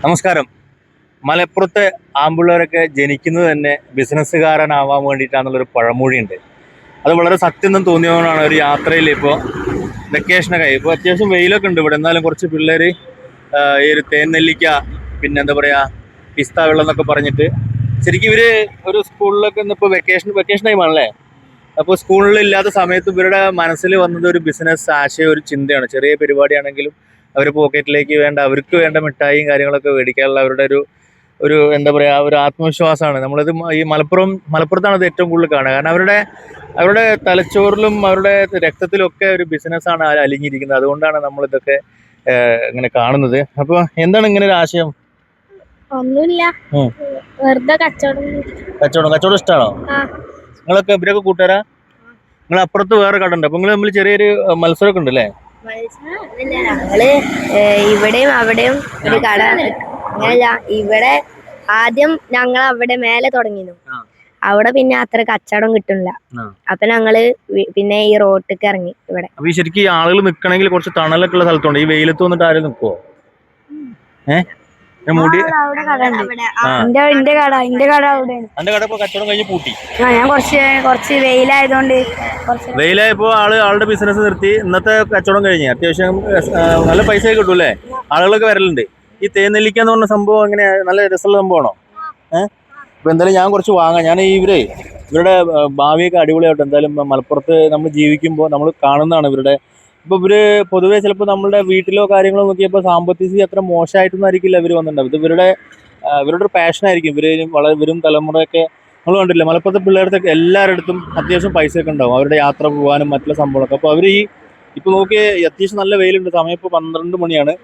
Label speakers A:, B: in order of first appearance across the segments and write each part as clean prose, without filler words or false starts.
A: നമസ്കാരം. മലപ്പുറത്തെ ആമ്പിള്ളേരൊക്കെ ജനിക്കുന്നത് തന്നെ ബിസിനസ്സുകാരനാവാൻ വേണ്ടിയിട്ടാണെന്നുള്ളൊരു പഴമൊഴിയുണ്ട്. അത് വളരെ സത്യം തോന്നിയതുകൊണ്ടാണ് ഒരു യാത്രയിൽ ഇപ്പോൾ വെക്കേഷനൊക്കെ ഇപ്പോൾ അത്യാവശ്യം വെയിലൊക്കെ ഉണ്ട് ഇവിടെ. എന്നാലും കുറച്ച് പിള്ളേർ ഈ ഒരു തേൻനെല്ലിക്ക, പിന്നെ എന്താ പറയുക, പിസ്ത വെള്ളം എന്നൊക്കെ പറഞ്ഞിട്ട് ശരിക്കും ഇവർ ഒരു സ്കൂളിലൊക്കെ ഇന്നിപ്പോൾ വെക്കേഷൻ ടൈമാണല്ലേ. അപ്പോൾ സ്കൂളിൽ ഇല്ലാത്ത സമയത്ത് ഇവരുടെ മനസ്സിൽ വന്നത് ഒരു ബിസിനസ് ആശയം, ഒരു ചിന്തയാണ്. ചെറിയ പരിപാടിയാണെങ്കിലും അവർ പോക്കറ്റിലേക്ക് വേണ്ട, അവർക്ക് വേണ്ട മിഠായിയും കാര്യങ്ങളൊക്കെ മേടിക്കാനുള്ള അവരുടെ ഒരു എന്താ പറയുക, ഒരു ആത്മവിശ്വാസമാണ്. നമ്മളിത് ഈ മലപ്പുറത്താണ് ഇത് ഏറ്റവും കൂടുതൽ കാണുക. കാരണം അവരുടെ തലച്ചോറിലും അവരുടെ രക്തത്തിലും ഒക്കെ ഒരു ബിസിനസ്സാണ് അലിഞ്ഞിരിക്കുന്നത്. അതുകൊണ്ടാണ് നമ്മളിതൊക്കെ ഇങ്ങനെ കാണുന്നത്. അപ്പോൾ എന്താണ് ഇങ്ങനെ ഒരു ആശയം?
B: ഒന്നുമില്ല, വെറുതെ
A: കച്ചവടം ഇഷ്ടമാണോ? നിങ്ങളൊക്കെ ഇവരൊക്കെ കൂട്ടുകാരാ? നിങ്ങൾ അപ്പുറത്ത് വേറെ കട ഉണ്ട്, അപ്പൊ നിങ്ങൾ തമ്മിൽ ചെറിയൊരു മത്സരമൊക്കെ ഉണ്ട് അല്ലേ?
B: ഞങ്ങള് ഇവിടെയും അവിടെയും ഒരു കട. അങ്ങനല്ല, ഇവിടെ ആദ്യം ഞങ്ങൾ അവിടെ മേലെ തുടങ്ങിയിരുന്നു. അവിടെ പിന്നെ അത്ര കച്ചവടം കിട്ടുന്നില്ല. അപ്പൊ ഞങ്ങള് പിന്നെ ഈ റോട്ടിക്ക് ഇറങ്ങി ഇവിടെ.
A: അപ്പൊ ഈ ശരിക്കും ഈ ആളുകൾ നിക്കണമെങ്കിൽ കുറച്ച് തണലൊക്കെ ഉള്ള സ്ഥലത്തുണ്ട്. ഈ വെയിലത്ത് വന്നിട്ട് ആരും നിക്കുവോ?
B: എന്റെ കട അവിടെയാണ്.
A: എന്റെ കട ഇപ്പൊ കച്ചവടം കഴിഞ്ഞ് പൂട്ടി.
B: ഞാൻ കുറച്ച് വെയിലായതുകൊണ്ട്
A: വെയിലായപ്പോ ആളുടെ ബിസിനസ് നിർത്തി. ഇന്നത്തെ കച്ചവടം കഴിഞ്ഞ് അത്യാവശ്യം നല്ല പൈസ കിട്ടൂല്ലേ? ആളുകളൊക്കെ വരലുണ്ട്. ഈ തേനെല്ലിക്ക എന്ന് പറഞ്ഞ സംഭവം എങ്ങനെയാ? നല്ല രസമുള്ള സംഭവമാണോ? അപ്പൊ എന്തായാലും ഞാൻ കുറച്ച് വാങ്ങാം. ഞാൻ ഇവരുടെ ഭാവിയൊക്കെ അടിപൊളിയായിട്ട്. എന്തായാലും മലപ്പുറത്ത് നമ്മൾ ജീവിക്കുമ്പോൾ നമ്മൾ കാണുന്നതാണ് ഇവരുടെ. ഇപ്പൊ ഇവര് പൊതുവെ ചിലപ്പോൾ നമ്മളുടെ വീട്ടിലോ കാര്യങ്ങളോ നോക്കിയപ്പോൾ സാമ്പത്തിക സ്ഥിതി അത്ര മോശമായിട്ടൊന്നും ആയിരിക്കില്ല ഇവർ വന്നിട്ടുണ്ടാവും. ഇത് ഇവരുടെ ഒരു പാഷനായിരിക്കും. വരും തലമുറയൊക്കെ നമ്മൾ കണ്ടില്ലേ, മലപ്പുറത്തെ പിള്ളേർക്ക് എല്ലാവരുടെ അത്യാവശ്യം പൈസയൊക്കെ ഉണ്ടാവും, അവരുടെ യാത്ര പോകാനും മറ്റുള്ള സംഭവങ്ങളൊക്കെ. അപ്പോൾ അവർ ഇപ്പോൾ നോക്കി അത്യാവശ്യം നല്ല വെയിലുണ്ട്. സമയം ഇപ്പോൾ 12 മണിയാണ്.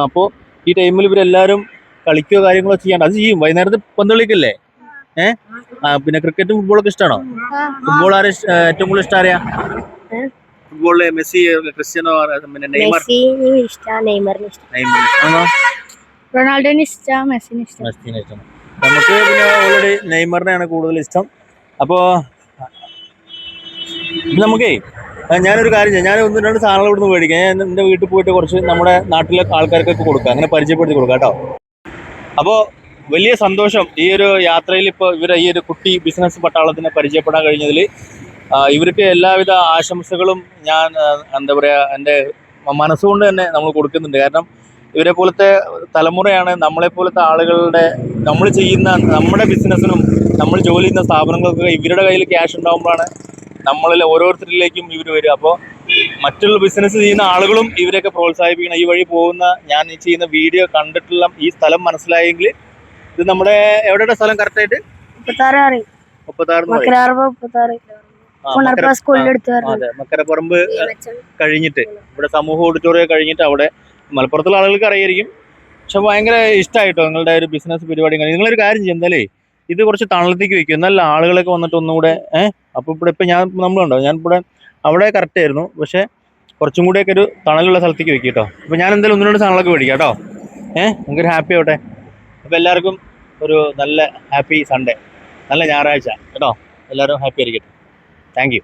A: അപ്പോൾ ഈ ടൈമിൽ ഇവരെല്ലാവരും കളിക്കുകയോ കാര്യങ്ങളോ ചെയ്യാണ്ട് അത് ചെയ്യും. വൈകുന്നേരത്ത് പന്ത് കളിക്കല്ലേ? പിന്നെ ക്രിക്കറ്റും ഫുട്ബോളൊക്കെ ഇഷ്ടമാണോ? ഫുട്ബോൾ ആരെ ഏറ്റവും കൂടുതൽ ഇഷ്ടം ആരെയാ? ഫുട്ബോളില് മെസ്സി, ക്രിസ്ത്യാനോ, പിന്നെ നെയ്മർ?
B: റൊണാൾഡോനെ ഇഷ്ടം, മെസ്സിനെ ഇഷ്ടം.
A: നമുക്ക് പിന്നെ ഓൾറെഡി നെയ്മറിനെയാണ് കൂടുതൽ ഇഷ്ടം. അപ്പോൾ നമുക്കേ ഞാനൊരു കാര്യം ചെയ്യാം. ഞാൻ 1-2 സാധനങ്ങൾ ഇവിടുന്ന് മേടിക്കാം. ഞാൻ എൻ്റെ വീട്ടിൽ പോയിട്ട് കുറച്ച് നമ്മുടെ നാട്ടിലെ ആൾക്കാർക്കൊക്കെ കൊടുക്കാം, അങ്ങനെ പരിചയപ്പെടുത്തി കൊടുക്കാം കേട്ടോ. അപ്പോൾ വലിയ സന്തോഷം ഈ ഒരു യാത്രയിൽ. ഇപ്പോൾ ഈ ഒരു കുട്ടി ബിസിനസ് പട്ടാളത്തിനെ പരിചയപ്പെടാൻ കഴിഞ്ഞതിൽ ഇവർക്ക് എല്ലാവിധ ആശംസകളും ഞാൻ എന്താ പറയുക, എൻ്റെ മനസ്സുകൊണ്ട് തന്നെ നമ്മൾ കൊടുക്കുന്നുണ്ട്. കാരണം ഇവരെ പോലത്തെ തലമുറയാണ് നമ്മളെപ്പോലത്തെ ആളുകളുടെ, നമ്മൾ ചെയ്യുന്ന നമ്മുടെ ബിസിനസ്സിനും നമ്മൾ ജോലി ചെയ്യുന്ന സ്ഥാപനങ്ങൾക്കൊക്കെ ഇവരുടെ കയ്യിൽ ക്യാഷ് ഉണ്ടാകുമ്പോഴാണ് നമ്മളിൽ ഓരോരുത്തരിലേക്കും ഇവർ വരിക. അപ്പോൾ മറ്റുള്ള ബിസിനസ് ചെയ്യുന്ന ആളുകളും ഇവരെയൊക്കെ പ്രോത്സാഹിപ്പിക്കണം. ഈ വഴി പോകുന്ന ഞാൻ ഈ ചെയ്യുന്ന വീഡിയോ കണ്ടിട്ടുള്ള ഈ സ്ഥലം മനസ്സിലായെങ്കിൽ, ഇത് നമ്മുടെ എവിടെയുടെ സ്ഥലം കറക്റ്റായിട്ട്?
B: 36
A: അതെ, മക്കരപ്പറമ്പ് കഴിഞ്ഞിട്ട് ഇവിടെ സമൂഹ ഓഡിറ്റോറിയം കഴിഞ്ഞിട്ട് അവിടെ. മലപ്പുറത്തുള്ള ആളുകൾക്ക് അറിയായിരിക്കും. പക്ഷെ ഭയങ്കര ഇഷ്ടമായിട്ടോ നിങ്ങളുടെ ഒരു ബിസിനസ് പരിപാടി. നിങ്ങളൊരു കാര്യം ചെയ്യുന്നല്ലേ, ഇത് കുറച്ച് തണലത്തേക്ക് വെക്കും, എന്നാലും ആളുകളൊക്കെ വന്നിട്ട് ഒന്നുകൂടെ അപ്പോൾ ഇവിടെ ഇപ്പം നമ്മളുണ്ടോ, ഞാൻ ഇവിടെ അവിടെ കറക്റ്റ് ആയിരുന്നു, പക്ഷെ കുറച്ചും കൂടിയൊക്കെ ഒരു തണലുള്ള സ്ഥലത്തേക്ക് വെക്കും കേട്ടോ. അപ്പോൾ ഞാൻ എന്തായാലും 1-2 സാധനങ്ങളൊക്കെ മേടിക്കാം കേട്ടോ. നമുക്കൊരു ഹാപ്പി ആവട്ടെ. അപ്പോൾ എല്ലാവർക്കും ഒരു നല്ല ഹാപ്പി സൺഡേ, നല്ല ഞായറാഴ്ച കേട്ടോ. എല്ലാവരും ഹാപ്പി ആയിരിക്കട്ടെ. Thank you.